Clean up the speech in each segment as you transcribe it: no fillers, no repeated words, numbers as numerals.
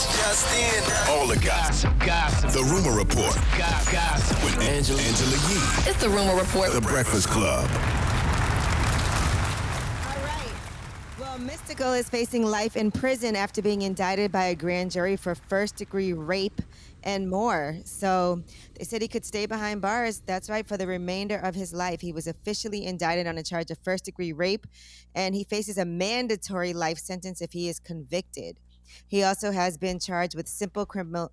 just in. All the gossip. The Rumor Report. Gossip. With Angela Yee. It's the Rumor Report. The Breakfast Club. All right. Well, Mystikal is facing life in prison after being indicted by a grand jury for first-degree rape and more. So they said he could stay behind bars. That's right, for the remainder of his life. He was officially indicted on a charge of first-degree rape, and he faces a mandatory life sentence if he is convicted. He also has been charged with simple criminal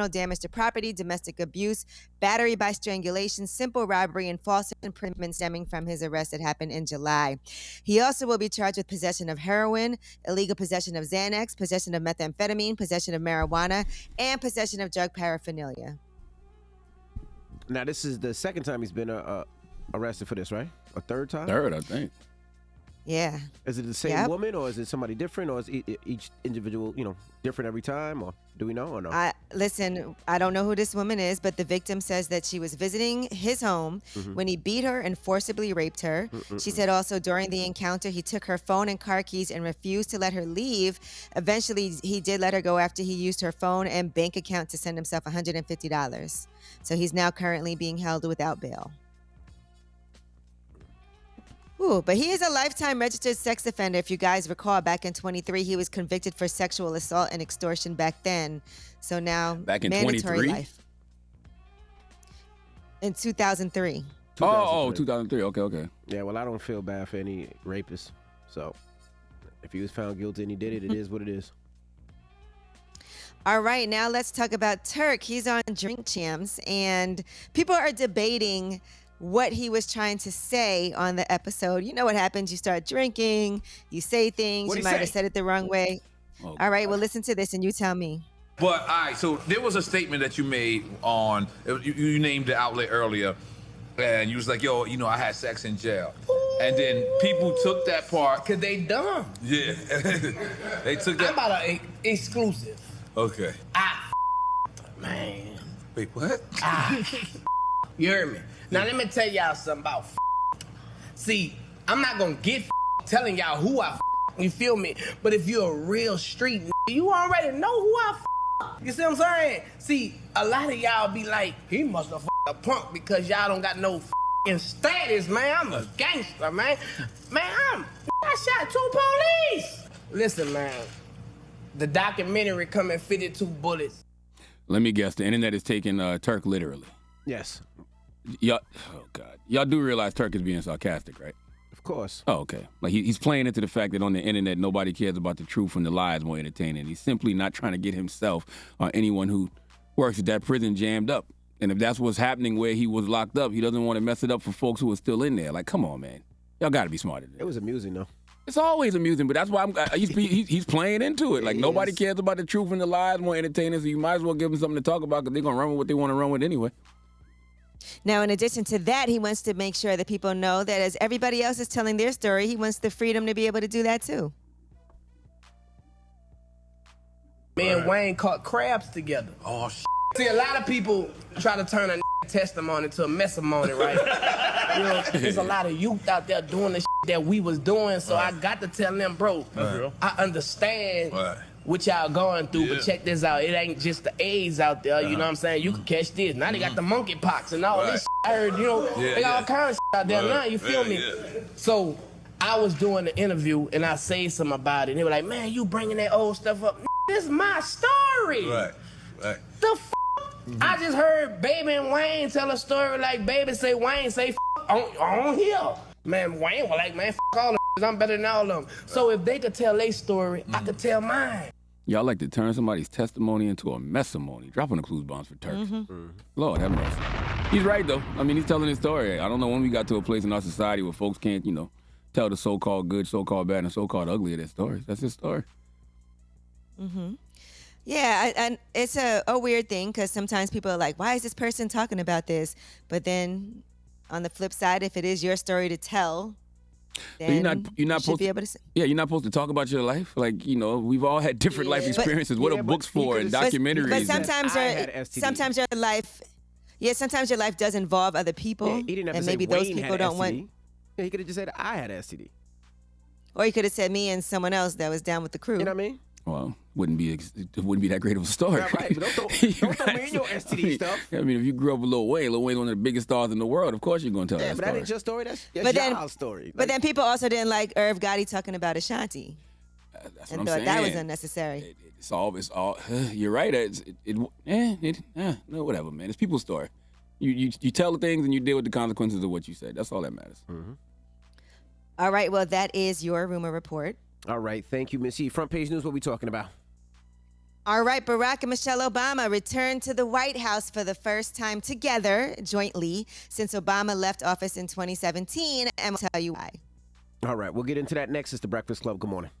damage to property, domestic abuse, battery by strangulation, simple robbery, and false imprisonment stemming from his arrest that happened in July. He also will be charged with possession of heroin, illegal possession of Xanax, possession of methamphetamine, possession of marijuana, and possession of drug paraphernalia. Now, this is the second time he's been arrested for this, right? A third time? Third, I think. Yeah. Is it the same woman, or is it somebody different, or is each individual, different every time, or do we know or no? Listen, I don't know who this woman is, but the victim says that she was visiting his home when he beat her and forcibly raped her. She said also during the encounter, he took her phone and car keys and refused to let her leave. Eventually, he did let her go after he used her phone and bank account to send himself $150. So he's now currently being held without bail. Ooh, but he is a lifetime registered sex offender. If you guys recall, back in 23, he was convicted for sexual assault and extortion back then. So now, back in mandatory 23? life. In 2003. 2003. Okay. Yeah, well, I don't feel bad for any rapist. So if he was found guilty and he did it, it is what it is. All right, now let's talk about Turk. He's on Drink Champs, and people are debating what he was trying to say on the episode. You know what happens. You start drinking, you say things, What'd you he might say? have said it the wrong way. Oh, all right, well, listen to this and you tell me. But, all right, so there was a statement that you made on, you named the outlet earlier, and you was like, yo, I had sex in jail. And then people took that part. Cause they dumb. Yeah. They took that. I'm about an exclusive. Okay. Man. Wait, what? You heard me. Now let me tell y'all something about See, I'm not gonna get telling y'all who I you feel me? But if you're a real street you already know who I You see what I'm saying? See, a lot of y'all be like, he must have a punk because y'all don't got no status, man. I'm a gangster, man. Man, I shot 2 police. Listen, man. The documentary coming 52 bullets. Let me guess. The internet is taking Turk literally. Yes. Y'all, oh God, y'all do realize Turk is being sarcastic, right? Of course. Oh, okay. Like he's playing into the fact that on the internet nobody cares about the truth and the lies more entertaining. He's simply not trying to get himself or anyone who works at that prison jammed up. And if that's what's happening where he was locked up, he doesn't want to mess it up for folks who are still in there. Like, come on, man. Y'all got to be smarter than that. It was amusing, though. It's always amusing, but that's why he's playing into it. Like, nobody cares about the truth and the lies more entertaining, so you might as well give them something to talk about because they're going to run with what they want to run with anyway. Now, in addition to that, he wants to make sure that people know that as everybody else is telling their story, he wants the freedom to be able to do that too. Me and Wayne caught crabs together. Oh, See, a lot of people try to turn a testimony to a messimony, right? There's a lot of youth out there doing the that we was doing, so I got to tell them, bro, I understand what y'all going through, but check this out. It ain't just the AIDS out there, you know what I'm saying? You can catch this. Now they got the monkeypox and all this I heard, they got all kinds of out there now, you feel me? So I was doing the interview and I say something about it. And they were like, man, you bringing that old stuff up. This is my story. Right. The I just heard Baby and Wayne tell a story like Baby say Wayne say on here. Man, Wayne was like, man, all them. I'm better than all of them. So if they could tell their story, I could tell mine. Y'all like to turn somebody's testimony into a messimony. Dropping the clues bombs for Turk. Lord have mercy. He's right, though. I mean, he's telling his story. I don't know when we got to a place in our society where folks can't, tell the so-called good, so-called bad, and so-called ugly of their stories. That's his story. Yeah, and it's a weird thing because sometimes people are like, why is this person talking about this? But then on the flip side, if it is your story to tell, then you're not you should be able to say. Yeah, you're not supposed to talk about your life. Like, we've all had different life experiences. What are books for and documentaries? But sometimes your life, sometimes your life does involve other people. Yeah, he didn't have and to maybe say those Wayne people had don't STD. want. Yeah, he could have just said I had STD. Or he could have said me and someone else that was down with the crew. You know what I mean? Well, it wouldn't be that great of a story. Right. But don't throw me in your STD stuff. I mean, if you grew up with Lil Wayne's one of the biggest stars in the world, of course you're going to tell that but story. that ain't your story. That's But then- y'all's story. But then people also didn't like Irv Gotti talking about Ashanti. That's what And I'm thought saying. that was unnecessary. It's all. You're right. No, whatever, man. It's people's story. You tell the things and you deal with the consequences of what you say. That's all that matters. Mm-hmm. All right, well, that is your rumor report. All right. Thank you, Missy. Front page news, what we talking about? All right, Barack and Michelle Obama returned to the White House for the first time together, jointly, since Obama left office in 2017, and we'll tell you why. All right. We'll get into that next. It's The Breakfast Club. Good morning.